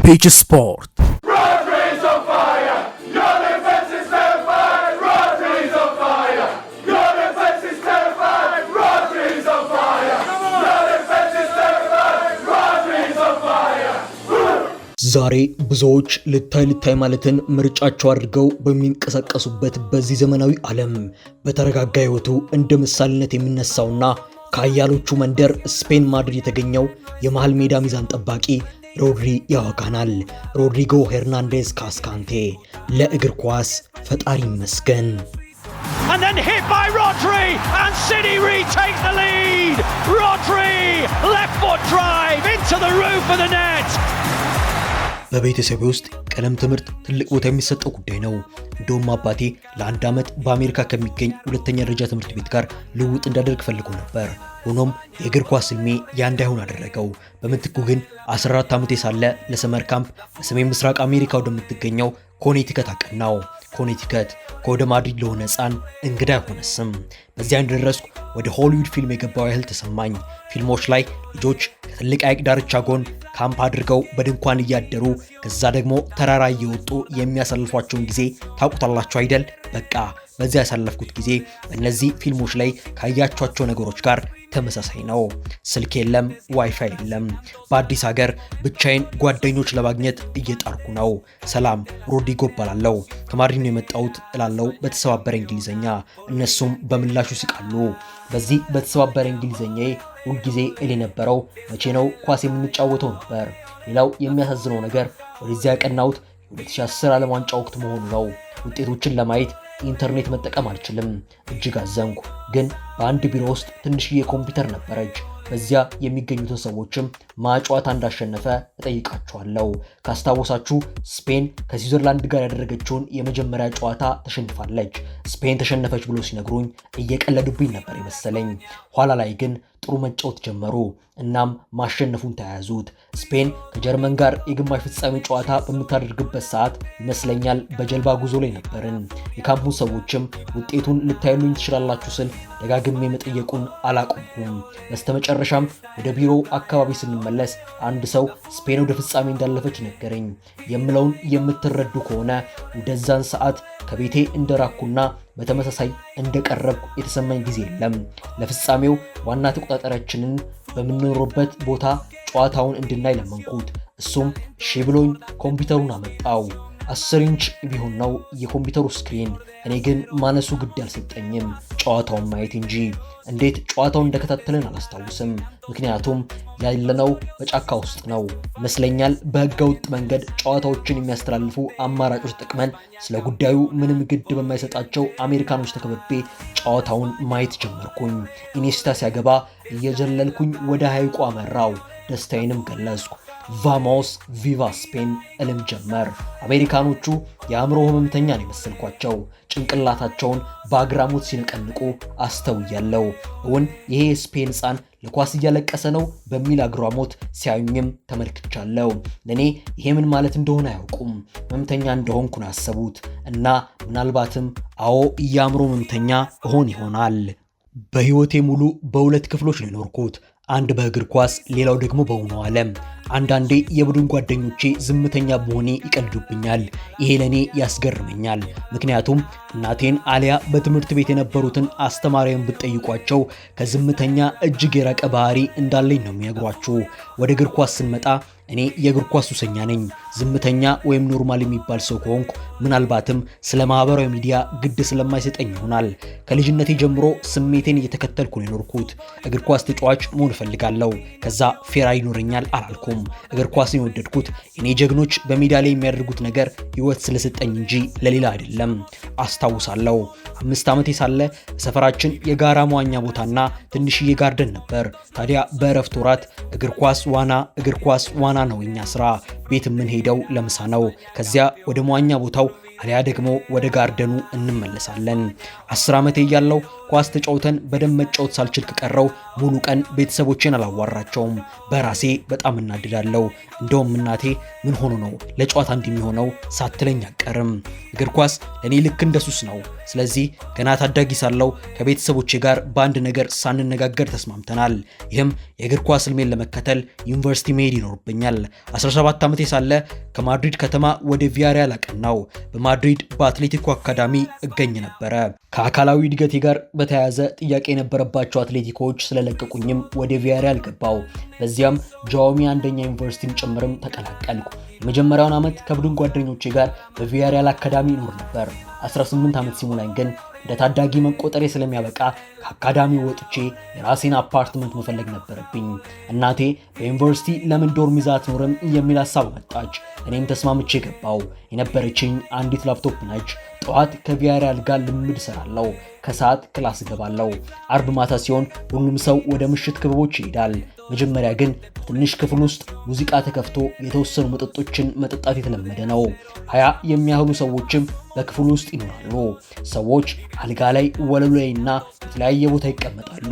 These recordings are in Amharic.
ፒች ስፖርት ዛሬ ብዙዎች ልታይ ማለትን ምርጫቸው አድርገው በሚንቀሳቀሱበት በዚህ ዘመናዊ ዓለም በተረጋጋ ህይወቱ እንደ ምሳሌነት የሚነሳውና ከአያሎቹ መንደር ስፔን ማድሪድ የተገኘው የመሃል ሜዳ ሚዛን ጠባቂ ሮድሪ ያወጋናል። ሮድሪጎ ሄርናንዴዝ ካስካንቴ ለእግር ኳስ ፈጣሪ ይመስገን። And then hit by Rodri and City retake the lead. Rodri left foot drive into the roof of the net. በቤተሰቤ ውስጥ ቀለም ትምህርት ትልቅ ቦታ የሚሰጠው ጉዳይ ነው። እንደውም አባቴ ለአንድ ዓመት በአሜሪካ ከሚገኝ ሁለተኛ ደረጃ ትምህርት ቤት ጋር ልውውጥ እንዳደርግ ፈልጎ ነበር። ሆኖም የእግር ኳስ ህልሜ ያ እንዳይሆን አደረገው። በምትኩ ግን 14 ዓመቴ ሳለ ለሰመር ካምፕ በሰሜን ምስራቅ አሜሪካ ወደምትገኘው ኮኔቲከት አቀናው። ኮኔቲከት ከወደ ማድሪድ ለሆነ ህፃን እንግዳ የሆነ ስም። በዚያ እንደደረስኩ ወደ ሆሊውድ ፊልም የገባው ያህል ተሰማኝ። ፊልሞች ላይ ልጆች ከትልቅ ሐይቅ ዳርቻ ጎን ካምፕ አድርገው በድንኳን እያደሩ ከዛ ደግሞ ተራራ እየወጡ የሚያሳልፏቸውን ጊዜ ታውቁታላችሁ አይደል? በቃ በዚያ ያሳለፍኩት ጊዜ በእነዚህ ፊልሞች ላይ ካያቸዋቸው ነገሮች ጋር ተመሳሳይ ነው። ስልክ የለም፣ ዋይፋይ የለም። በአዲስ ሀገር ብቻዬን ጓደኞች ለማግኘት እየጣርኩ ነው። ሰላም፣ ሮድሪጎ እባላለሁ፣ ከማድሪድ ነው የመጣሁት እላለሁ በተሰባበረ እንግሊዘኛ። እነሱም በምላሹ ይስቃሉ። በዚህ በተሰባበረ እንግሊዘኛዬ ሁልጊዜ እል የነበረው መቼ ነው ኳስ የምንጫወተው ነበር። ሌላው የሚያሳዝነው ነገር ወደዚያ ያቀናሁት የ2010 ዓለም ዋንጫ ወቅት መሆኑ ነው። ውጤቶችን ለማየት ኢንተርኔት መጠቀም አልችልም። እጅግ አዘንኩ። ግን በአንድ ቢሮ ውስጥ ትንሽዬ ኮምፒውተር ነበረች። በዚያ የሚገኙትን ሰዎችም ማጨዋታ እንዳሸነፈ እጠይቃቸዋለሁ። ካስታወሳችሁ ስፔን ከስዊዘርላንድ ጋር ያደረገችውን የመጀመሪያ ጨዋታ ተሸንፋለች። ስፔን ተሸነፈች ብሎ ሲነግሩኝ እየቀለዱብኝ ነበር የመሰለኝ። ኋላ ላይ ግን ጥሩ መጫወት ጀመሩ። እናም ማሸነፉን ተያያዙት። ስፔን ከጀርመን ጋር የግማሽ ፍጻሜ ጨዋታ በምታደርግበት ሰዓት ይመስለኛል በጀልባ ጉዞ ላይ ነበርን። የካምፑ ሰዎችም ውጤቱን ልታዩልኝ ትችላላችሁ ስል ደጋግሜ መጠየቁን አላቆምኩም። በስተመጨረሻም ወደ ቢሮ አካባቢ ስንመለስ አንድ ሰው ስፔን ወደ ፍጻሜ እንዳለፈች ነገረኝ። የምለውን የምትረዱ ከሆነ እንደዛን ሰዓት ከቤቴ እንደራኩና በተመሳሳይ እንደቀረብኩ የተሰማኝ ጊዜ የለም። ለፍጻሜው ዋና ተቆጣጣሪያችንን በምንኖርበት ቦታ ጨዋታውን እንድናይ ለመንኩት። እሱም እሺ ብሎኝ ኮምፒውተሩን አመጣው። 10 ኢንች ቢሆን ነው የኮምፒውተሩ ስክሪን። እኔ ግን ማነሱ ግድ አልሰጠኝም፣ ጨዋታውን ማየት እንጂ። እንዴት ጨዋታውን እንደከታተልን አላስታውስም፣ ምክንያቱም ያለነው በጫካ ውስጥ ነው ይመስለኛል። በህገ ወጥ መንገድ ጨዋታዎችን የሚያስተላልፉ አማራጮች ጥቅመን ስለ ጉዳዩ ምንም ግድ በማይሰጣቸው አሜሪካኖች ተከብቤ ጨዋታውን ማየት ጀመርኩኝ። ኢኒስታ ሲያገባ እየጀለልኩኝ ወደ ሐይቁ አመራው። ደስታዬንም ገለጽኩ። ቫሞስ ቪቫ ስፔን እልም ጀመር። አሜሪካኖቹ የአእምሮ ህመምተኛ ነው የመሰልኳቸው። ጭንቅላታቸውን በአግራሞት ሲነቀንቁ አስተውያለሁ። እውን ይሄ የስፔን ህፃን ለኳስ እያለቀሰ ነው በሚል አግራሞት ሲያዩኝም ተመልክቻለሁ። ለእኔ ይሄ ምን ማለት እንደሆነ አያውቁም። ህመምተኛ እንደሆንኩ ነው ያሰቡት እና ምናልባትም አዎ የአእምሮ ህመምተኛ እሆን ይሆናል። በህይወቴ ሙሉ በሁለት ክፍሎች ነው የኖርኩት። አንድ በእግር ኳስ፣ ሌላው ደግሞ በእውነው ዓለም። አንዳንዴ የቡድን ጓደኞቼ ዝምተኛ በሆኔ ይቀልዱብኛል። ይሄ ለኔ ያስገርመኛል። ምክንያቱም እናቴን አሊያ በትምህርት ቤት የነበሩትን አስተማሪውን ብትጠይቋቸው ከዝምተኛ እጅግ የራቀ ባህሪ እንዳለኝ ነው የሚነግሯችሁ። ወደ እግር ኳስ ስንመጣ እኔ የእግር ኳስ ሱሰኛ ነኝ። ዝምተኛ ወይም ኖርማል የሚባል ሰው ከሆንኩ ምናልባትም ስለ ማህበራዊ ሚዲያ ግድ ስለማይሰጠኝ ይሆናል። ከልጅነቴ ጀምሮ ስሜቴን እየተከተልኩ ነው የኖርኩት። እግር ኳስ ተጫዋች መሆን እፈልጋለሁ፣ ከዛ ፌራ ይኖረኛል አላልኩም። እግር ኳስን የወደድኩት የኔ ጀግኖች በሜዳ ላይ የሚያደርጉት ነገር ህይወት ስለሰጠኝ እንጂ ለሌላ አይደለም። አስታውሳለሁ 5 ዓመቴ ሳለ በሰፈራችን የጋራ መዋኛ ቦታና ትንሽዬ ጋርደን ነበር። ታዲያ በእረፍት ወራት እግር ኳስ ዋና ነው የኛ ስራ። ቤት የምንሄደው ለምሳ ነው። ከዚያ ወደ መዋኛ ቦታው አሊያ ደግሞ ወደ ጋርደኑ እንመለሳለን። 10 ዓመቴ እያለሁ ኳስ ተጫውተን በደንብ መጫወት ሳልችል ከቀረው ሙሉ ቀን ቤተሰቦቼን አላዋራቸውም። በራሴ በጣም እናድዳለሁ። እንደውም እናቴ ምን ሆኖ ነው ለጨዋታ እንደሚሆነው ሳትለኝ አቀርም። እግር ኳስ ለኔ ልክ እንደ ሱስ ነው። ስለዚህ ገና ታዳጊ ሳለሁ ከቤተሰቦቼ ጋር በአንድ ነገር ሳንነጋገር ተስማምተናል። ይህም የእግር ኳስ ህልሜን ለመከተል ዩኒቨርሲቲ መሄድ ይኖርብኛል። 17 ዓመቴ ሳለ ከማድሪድ ከተማ ወደ ቪያሪያል አቀናው። በማድሪድ በአትሌቲኮ አካዳሚ እገኝ ነበረ። ከአካላዊ እድገቴ ጋር በተያያዘ ጥያቄ የነበረባቸው አትሌቲኮች ስለለቀቁኝም ወደ ቪያሪያል ገባው። በዚያም ጃዋሚ አንደኛ ዩኒቨርሲቲን ጭምርም ተቀላቀልኩ። የመጀመሪያውን ዓመት ከቡድን ጓደኞቼ ጋር በቪያሪያል አካዳሚ ይኖር ነበር። 18 ዓመት ሲሞላኝ ግን እንደ ታዳጊ መቆጠሬ ስለሚያበቃ ከአካዳሚው ወጥቼ የራሴን አፓርትመንት መፈለግ ነበረብኝ። እናቴ በዩኒቨርሲቲ ለምን ዶርም ይዛ አትኖርም የሚል ሀሳብ መጣች። እኔም ተስማምቼ ገባው። የነበረችኝ አንዲት ላፕቶፕ ነች። ጠዋት ከቪያሪያል ጋር ልምድ እሰራለሁ፣ ከሰዓት ክላስ እገባለሁ። አርብ ማታ ሲሆን ሁሉም ሰው ወደ ምሽት ክበቦች ይሄዳል። መጀመሪያ ግን በትንሽ ክፍል ውስጥ ሙዚቃ ተከፍቶ የተወሰኑ መጠጦችን መጠጣት የተለመደ ነው። 20 የሚያህሉ ሰዎችም በክፍሉ ውስጥ ይኖራሉ። ሰዎች አልጋ ላይ፣ ወለሉ ላይና የተለያየ ቦታ ይቀመጣሉ።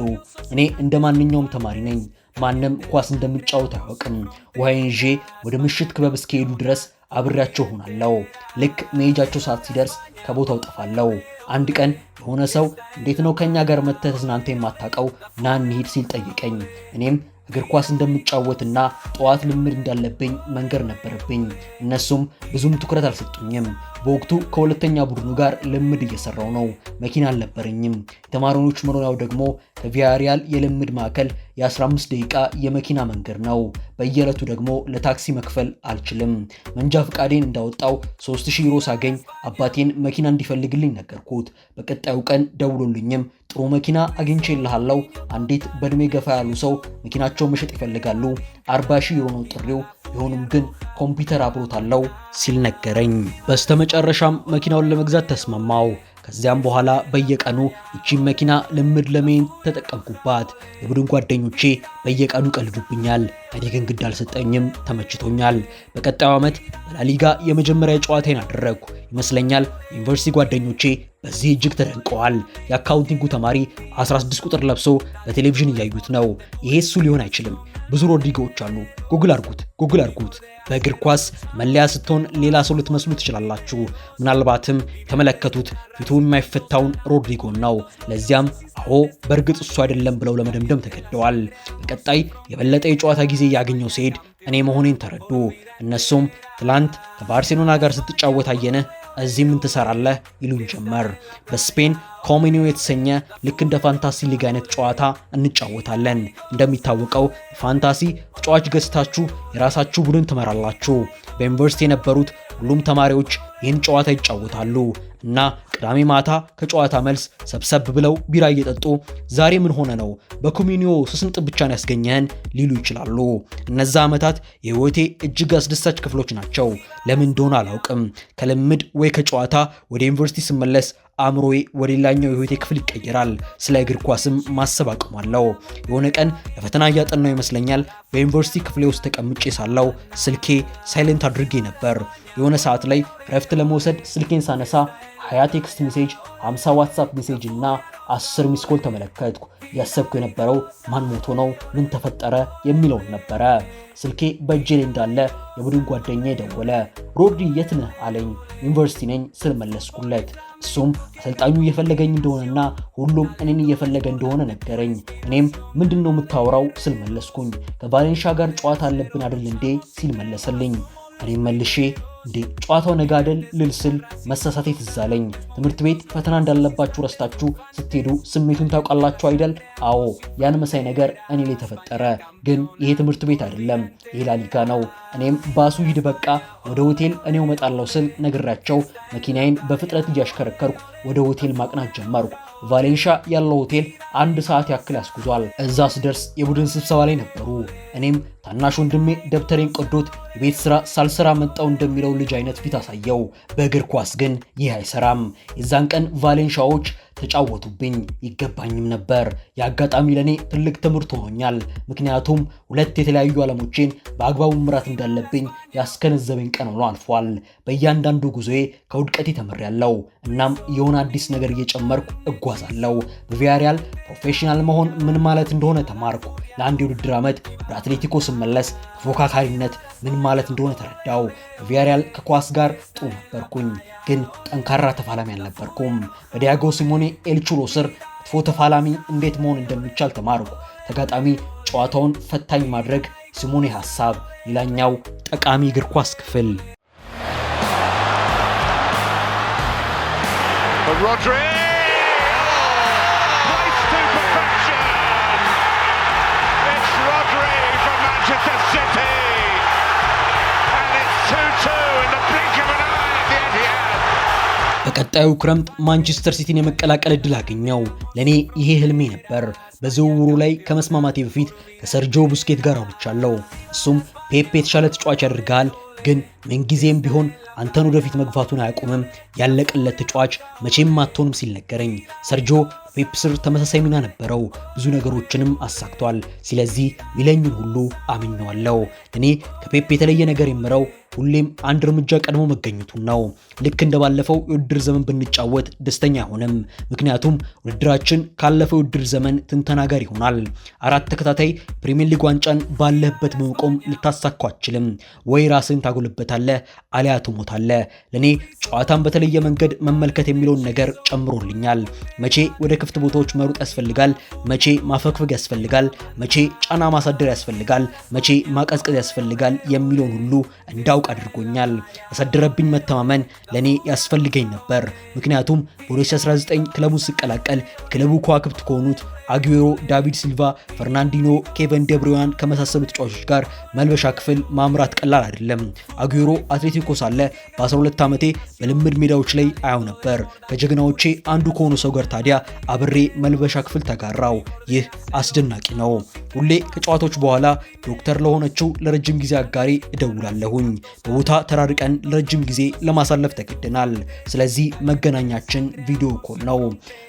እኔ እንደ ማንኛውም ተማሪ ነኝ። ማንም ኳስ እንደምጫወት አያውቅም። ውሃዬን ይዤ ወደ ምሽት ክበብ እስኪሄዱ ድረስ አብሬያቸው ሆናለሁ። ልክ መሄጃቸው ሰዓት ሲደርስ ከቦታው ጠፋለሁ። አንድ ቀን የሆነ ሰው እንዴት ነው ከኛ ጋር መተህ ተዝናንተ የማታውቀው ና እንሂድ ሲል ጠየቀኝ። እኔም እግር ኳስ እንደምጫወትና ጠዋት ልምድ እንዳለብኝ መንገር ነበረብኝ። እነሱም ብዙም ትኩረት አልሰጡኝም። በወቅቱ ከሁለተኛ ቡድኑ ጋር ልምድ እየሰራው ነው። መኪና አልነበረኝም። የተማሪዎች መኖሪያው ደግሞ ከቪያሪያል የልምድ ማዕከል የ15 ደቂቃ የመኪና መንገድ ነው። በየዕለቱ ደግሞ ለታክሲ መክፈል አልችልም። መንጃ ፈቃዴን እንዳወጣው 3000 ዩሮ ሳገኝ አባቴን መኪና እንዲፈልግልኝ ነገርኩት። በቀጣዩ ቀን ደውሎልኝም ጥሩ መኪና አግኝቼልሃለሁ፣ አንዲት በእድሜ ገፋ ያሉ ሰው መኪናቸው መሸጥ ይፈልጋሉ፣ 40,000 ዩሮ ነው ጥሪው፣ ቢሆንም ግን ኮምፒውተር አብሮታለው ሲል ነገረኝ። በስተመጨረሻም መኪናውን ለመግዛት ተስማማው። ከዚያም በኋላ በየቀኑ እቺን መኪና ልምድ ለመሄድ ተጠቀምኩባት። የቡድን ጓደኞቼ በየቀኑ ቀልዱብኛል። እኔ ግን ግድ አልሰጠኝም፣ ተመችቶኛል። በቀጣዩ ዓመት በላሊጋ የመጀመሪያ ጨዋታዬን አደረግኩ ይመስለኛል። ዩኒቨርሲቲ ጓደኞቼ በዚህ እጅግ ተደንቀዋል። የአካውንቲንጉ ተማሪ 16 ቁጥር ለብሶ በቴሌቪዥን እያዩት ነው። ይሄ እሱ ሊሆን አይችልም። ብዙ ሮድሪጎዎች አሉ። ጉግል አርጉት። በእግር ኳስ መለያ ስትሆን ሌላ ሰው ልትመስሉ ትችላላችሁ። ምናልባትም የተመለከቱት ፊቱ የማይፈታውን ሮድሪጎን ነው። ለዚያም አዎ በእርግጥ እሱ አይደለም ብለው ለመደምደም ተገደዋል። በቀጣይ የበለጠ የጨዋታ ጊዜ ያገኘው ሲሄድ እኔ መሆኔን ተረዱ። እነሱም ትላንት ከባርሴሎና ጋር ስትጫወት አየነ፣ እዚህ ምን ትሰራለህ ይሉኝ ጀመር። በስፔን ኮሚኒዮ የተሰኘ ልክ እንደ ፋንታሲ ሊግ አይነት ጨዋታ እንጫወታለን። እንደሚታወቀው ፋንታሲ ተጫዋች ገዝታችሁ የራሳችሁ ቡድን ትመራላችሁ። በዩኒቨርሲቲ የነበሩት ሁሉም ተማሪዎች ይህን ጨዋታ ይጫወታሉ እና ቅዳሜ ማታ ከጨዋታ መልስ ሰብሰብ ብለው ቢራ እየጠጡ ዛሬ ምን ሆነ ነው በኮሚኒዮ ስንጥ ብቻን ያስገኘህን ሊሉ ይችላሉ። እነዛ ዓመታት የህይወቴ እጅግ አስደሳች ክፍሎች ናቸው። ለምን እንደሆነ አላውቅም። ከልምድ ወይ ከጨዋታ ወደ ዩኒቨርሲቲ ስመለስ አእምሮዬ ወደ ሌላኛው የህይወቴ ክፍል ይቀየራል። ስለ እግር ኳስም ማሰብ አቅሟለሁ። የሆነ ቀን ለፈተና እያጠናው ይመስለኛል በዩኒቨርሲቲ ክፍሌ ውስጥ ተቀምጬ ሳለው ስልኬ ሳይለንት አድርጌ ነበር። የሆነ ሰዓት ላይ ረፍት ለመውሰድ ስልኬን ሳነሳ 20 ቴክስት ሜሴጅ፣ 50 ዋትስአፕ ሜሴጅ እና 10 ሚስኮል ተመለከትኩ። ያሰብኩ የነበረው ማን ሞቶ ነው፣ ምን ተፈጠረ የሚለውን ነበረ። ስልኬ በእጄ ላይ እንዳለ የቡድን ጓደኛዬ ደወለ። ሮድሪ የት ነህ አለኝ። ዩኒቨርሲቲ ነኝ ስል መለስኩለት። እሱም አሰልጣኙ እየፈለገኝ እንደሆነና ሁሉም እኔን እየፈለገ እንደሆነ ነገረኝ። እኔም ምንድነው የምታወራው ስል መለስኩኝ። ከቫሌንሻ ጋር ጨዋታ አለብን አይደል እንዴ ሲል መለሰልኝ። እኔም መልሼ እንዴ ጨዋታው ነገ አይደል ልል ስል መሳሳቴ ትዝ አለኝ። ትምህርት ቤት ፈተና እንዳለባችሁ ረስታችሁ ስትሄዱ ስሜቱን ታውቃላችሁ አይደል? አዎ ያን መሳይ ነገር እኔ ላይ ተፈጠረ። ግን ይሄ ትምህርት ቤት አይደለም፣ ይሄ ላሊጋ ነው። እኔም ባሱ ሂድ በቃ ወደ ሆቴል እኔው እመጣለሁ ስል ነግራቸው መኪናዬን በፍጥነት እያሽከረከርኩ ወደ ሆቴል ማቅናት ጀመርኩ። ቫሌንሻ ያለው ሆቴል 1 ሰዓት ያክል ያስጉዟል። እዛ ስደርስ የቡድን ስብሰባ ላይ ነበሩ። እኔም ታናሽ ወንድሜ ደብተሬን ቀዶት የቤት ስራ ሳልሰራ መጣው እንደሚለው ልጅ አይነት ፊት አሳየው። በእግር ኳስ ግን ይህ አይሰራም። የዛን ቀን ቫሌንሻዎች ተጫወቱብኝ፣ ይገባኝም ነበር። የአጋጣሚ ለኔ ትልቅ ትምህርት ሆኖኛል። ምክንያቱም ሁለት የተለያዩ ዓለሞችን በአግባቡ መምራት እንዳለብኝ ያስገነዘበኝ ቀን ሆኖ አልፏል። በእያንዳንዱ ጉዞዬ ከውድቀቴ ተምሬያለሁ። እናም የሆነ አዲስ ነገር እየጨመርኩ እጓዛለሁ። በቪያሪያል ፕሮፌሽናል መሆን ምን ማለት እንደሆነ ተማርኩ። ለአንድ የውድድር ዓመት ወደ አትሌቲኮ ስመለስ ተፎካካሪነት ምን ማለት እንደሆነ ተረዳው። በቪያሪያል ከኳስ ጋር ጥሩ ነበርኩኝ፣ ግን ጠንካራ ተፋላሚ አልነበርኩም። በዲያጎ ሲሞኔ ኤልቹሎ ስር መጥፎ ተፋላሚ እንዴት መሆን እንደሚቻል ተማርኩ። ተጋጣሚ ጨዋታውን ፈታኝ ማድረግ ሲሞኔ ሐሳብ፣ ሌላኛው ጠቃሚ እግር ኳስ ክፍል። በቀጣዩ ክረምት ማንቸስተር ሲቲን የመቀላቀል እድል አገኘው። ለኔ ይሄ ህልሜ ነበር። በዝውውሩ ላይ ከመስማማቴ በፊት ከሰርጂዮ ቡስኬት ጋር አውርቻለሁ። እሱም ፔፕ የተሻለ ተጫዋች ያደርጋል፣ ግን ምንጊዜም ቢሆን አንተን ወደፊት መግፋቱን አያቆምም፣ ያለቀለት ተጫዋች መቼም አትሆንም ሲል ነገረኝ። ሰርጂዮ ፔፕ ስር ተመሳሳይ ሚና ነበረው፣ ብዙ ነገሮችንም አሳክቷል። ስለዚህ ሚለኝን ሁሉ አምኜዋለሁ። እኔ ከፔፕ የተለየ ነገር የምረው ሁሌም አንድ እርምጃ ቀድሞ መገኘቱን ነው። ልክ እንደባለፈው የውድድር ዘመን ብንጫወት ደስተኛ አይሆንም፣ ምክንያቱም ውድድራችን ካለፈው የውድድር ዘመን ትንተና ጋር ይሆናል። 4 ተከታታይ ፕሪሚየር ሊግ ዋንጫን ባለህበት በመቆም ልታሳካው አትችልም። ወይ ራስን ታጎልበታለህ አሊያ ትሞታለህ። ለኔ ጨዋታን በተለየ መንገድ መመልከት የሚለውን ነገር ጨምሮልኛል። መቼ ወደ ክፍት ቦታዎች መሮጥ ያስፈልጋል፣ መቼ ማፈግፈግ ያስፈልጋል፣ መቼ ጫና ማሳደር ያስፈልጋል፣ መቼ ማቀዝቀዝ ያስፈልጋል የሚለውን ሁሉ እንዳውቅ አድርጎኛል። ያሳደረብኝ መተማመን ለኔ ያስፈልገኝ ነበር። ምክንያቱም በ2019 ክለቡን ሲቀላቀል ክለቡ ከዋክብት ከሆኑት አጉዌሮ፣ ዳቪድ ሲልቫ፣ ፈርናንዲኖ፣ ኬቨን ደብሩያን ከመሳሰሉ ተጫዋቾች ጋር መልበሻ ክፍል ማምራት ቀላል አይደለም። አጉዌሮ አትሌቲኮ ሳለ በ12 ዓመቴ በልምድ ሜዳዎች ላይ አያው ነበር። ከጀግናዎቼ አንዱ ከሆኑ ሰው ጋር ታዲያ አብሬ መልበሻ ክፍል ተጋራው። ይህ አስደናቂ ነው። ሁሌ ከጨዋታዎች በኋላ ዶክተር ለሆነችው ለረጅም ጊዜ አጋሪ እደውላለሁኝ። በቦታ ተራርቀን ለረጅም ጊዜ ለማሳለፍ ተገደናል። ስለዚህ መገናኛችን ቪዲዮ ኮል ነው።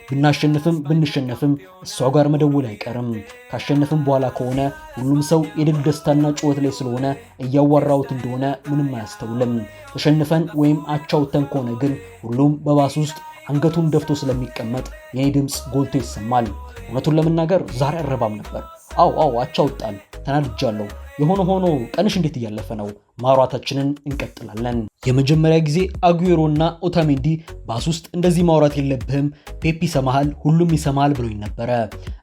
ብናሸንፍም ብንሸነፍም እሷ ጋር መደወል አይቀርም። ካሸነፍም በኋላ ከሆነ ሁሉም ሰው የድል ደስታና ጩኸት ላይ ስለሆነ እያዋራሁት እንደሆነ ምንም አያስተውልም። ተሸንፈን ወይም አቻውተን ከሆነ ግን ሁሉም በባስ ውስጥ አንገቱን ደፍቶ ስለሚቀመጥ የኔ ድምፅ ጎልቶ ይሰማል። እውነቱን ለመናገር ዛሬ አረባም ነበር። አዎ አቻውጣል፣ ተናድጃለሁ። የሆነ ሆኖ ቀንሽ እንዴት እያለፈ ነው? ማውራታችንን እንቀጥላለን። የመጀመሪያ ጊዜ አጉዌሮ እና ኦታሜንዲ ባስ ውስጥ እንደዚህ ማውራት የለብህም፣ ፔፕ ይሰማሃል፣ ሁሉም ይሰማሃል ብሎኝ ነበረ።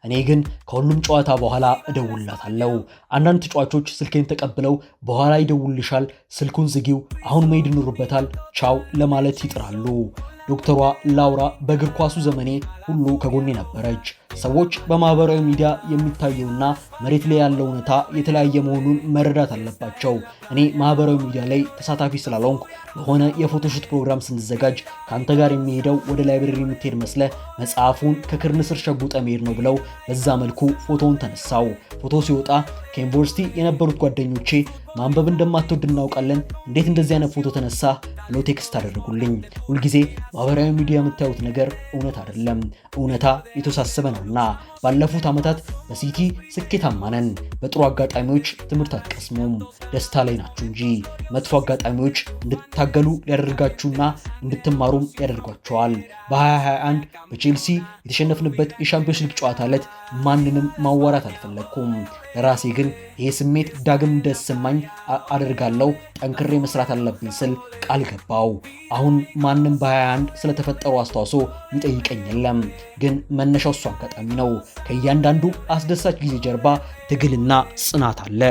እኔ ግን ከሁሉም ጨዋታ በኋላ እደውልላታለሁ። አንዳንድ ተጫዋቾች ስልኬን ተቀብለው በኋላ ይደውልልሻል፣ ስልኩን ዝጊው፣ አሁን መሄድ ይኖርበታል፣ ቻው ለማለት ይጥራሉ። ዶክተሯ ላውራ በእግር ኳሱ ዘመኔ ሁሉ ከጎኔ ነበረች። ሰዎች በማህበራዊ ሚዲያ የሚታየውና መሬት ላይ ያለው እውነታ የተለያየ መሆኑን መረዳት አለባቸው። እኔ ማህበራዊ ሚዲያ ላይ ተሳታፊ ስላልሆንኩ ለሆነ የፎቶሹት ፕሮግራም ስንዘጋጅ ከአንተ ጋር የሚሄደው ወደ ላይብረሪ የምትሄድ መስለ መጽሐፉን ከክርን ስር ሸጉጠ መሄድ ነው ብለው በዛ መልኩ ፎቶውን ተነሳው። ፎቶ ሲወጣ ከዩኒቨርሲቲ የነበሩት ጓደኞቼ ማንበብ እንደማትወድ እናውቃለን፣ እንዴት እንደዚህ አይነት ፎቶ ተነሳ ብለው ቴክስት አደረጉልኝ። ሁልጊዜ ማህበራዊ ሚዲያ የምታዩት ነገር እውነት አይደለም፣ እውነታ የተወሳሰበ ነውና። ባለፉት ዓመታት በሲቲ ስኬታማ ነን። በጥሩ አጋጣሚዎች ትምህርት አትቀስሙም፣ ደስታ ላይ ናችሁ እንጂ። መጥፎ አጋጣሚዎች እንድትታገሉ ሊያደርጋችሁና እንድትማሩም ያደርጓቸዋል። በ2021 በቼልሲ የተሸነፍንበት የሻምፒዮንስ ሊግ ጨዋታ ዕለት ማንንም ማዋራት አልፈለግኩም። ለራሴ ግን ይሄ ስሜት ዳግም እንደሰማኝ አደርጋለሁ፣ ጠንክሬ መስራት አለብኝ ስል ቃል ገባው። አሁን ማንም በ21 ስለተፈጠሩ አስተዋጽኦ የሚጠይቀኝ የለም፣ ግን መነሻው እሱ አጋጣሚ ነው። ከእያንዳንዱ አስደሳች ጊዜ ጀርባ ትግልና ጽናት አለ።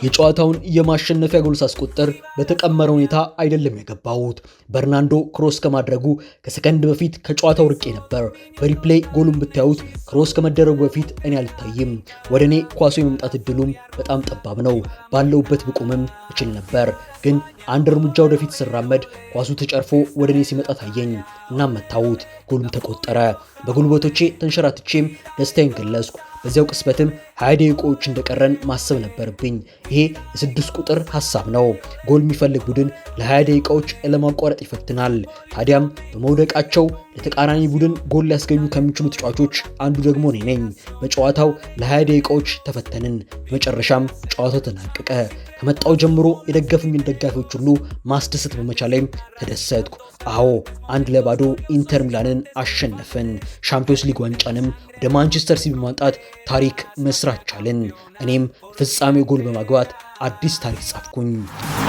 የጨዋታውን የማሸነፊያ ጎል ሳስቆጥር በተቀመረ ሁኔታ አይደለም የገባሁት። በርናንዶ ክሮስ ከማድረጉ ከሰከንድ በፊት ከጨዋታው ርቄ ነበር። በሪፕሌይ ጎሉን ብታዩት ክሮስ ከመደረጉ በፊት እኔ አልታይም። ወደ እኔ ኳሱ የመምጣት እድሉም በጣም ጠባብ ነው። ባለውበት ብቆምም እችል ነበር፣ ግን አንድ እርምጃ ወደፊት ስራመድ ኳሱ ተጨርፎ ወደ እኔ ሲመጣ ታየኝ። እናም መታሁት፣ ጎሉም ተቆጠረ። በጉልበቶቼ ተንሸራትቼም ደስታዬን ገለጽኩ። በዚያው ቅስበትም 20 ደቂቃዎች እንደቀረን ማሰብ ነበርብኝ። ይሄ የ6 ቁጥር ሐሳብ ነው። ጎል የሚፈልግ ቡድን ለ20 ደቂቃዎች ለማቋረጥ ይፈትናል። ታዲያም በመውደቃቸው ለተቃራኒ ቡድን ጎል ሊያስገኙ ከሚችሉ ተጫዋቾች አንዱ ደግሞ እኔ ነኝ። በጨዋታው ለ20 ደቂቃዎች ተፈተንን። በመጨረሻም ጨዋታው ተጠናቀቀ። ከመጣው ጀምሮ የደገፉኝን ደጋፊዎች ሁሉ ማስደሰት በመቻሌም ተደሰትኩ። አዎ 1-0 ኢንተር ሚላንን አሸነፈን። ሻምፒዮንስ ሊግ ዋንጫንም ወደ ማንቸስተር ሲቲ በማምጣት ታሪክ መስራት ቻልን። እኔም ፍጻሜው ጎል በማግባት አዲስ ታሪክ ጻፍኩኝ።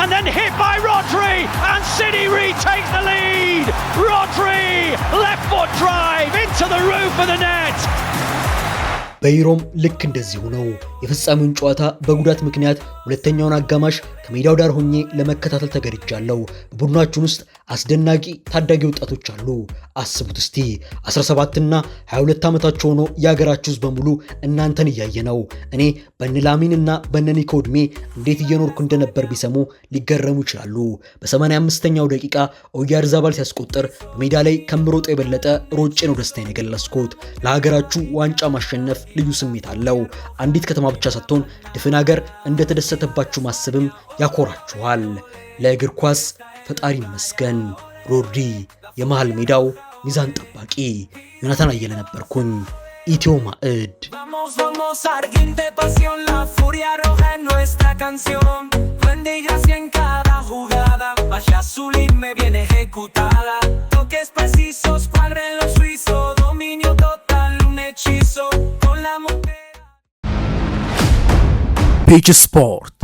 And then hit by Rodri and City retake the lead. Rodri left foot drive into the roof of the net. በዩሮም ልክ እንደዚሁ ነው። የፍጻሜውን ጨዋታ በጉዳት ምክንያት ሁለተኛውን አጋማሽ ከሜዳው ዳር ሆኜ ለመከታተል ተገድጃለሁ። በቡድናችን ውስጥ አስደናቂ ታዳጊ ወጣቶች አሉ። አስቡት እስቲ 17 እና 22 ዓመታቸው ሆኖ የሀገራችሁ ሕዝብ በሙሉ እናንተን እያየ ነው። እኔ በነላሚን እና በነኒኮ ዕድሜ እንዴት እየኖርኩ እንደነበር ቢሰሙ ሊገረሙ ይችላሉ። በ85ኛው ደቂቃ ኦያርዛባል ሲያስቆጥር በሜዳ ላይ ከምሮጦ የበለጠ ሮጬ ነው ደስታዬን የገለጽኩት። ለሀገራችሁ ዋንጫ ማሸነፍ ልዩ ስሜት አለው። አንዲት ከተማ ብቻ ሳትሆን ድፍን ሀገር እንደተደሰተባችሁ ማሰብም ያኮራችኋል። ለእግር ኳስ ፈጣሪ ይመስገን። ሮድሪ የመሃል ሜዳው ሚዛን ጠባቂ። ዮናታን አየለ ነበርኩኝ። ኢትዮ ማዕድ Peach Sport.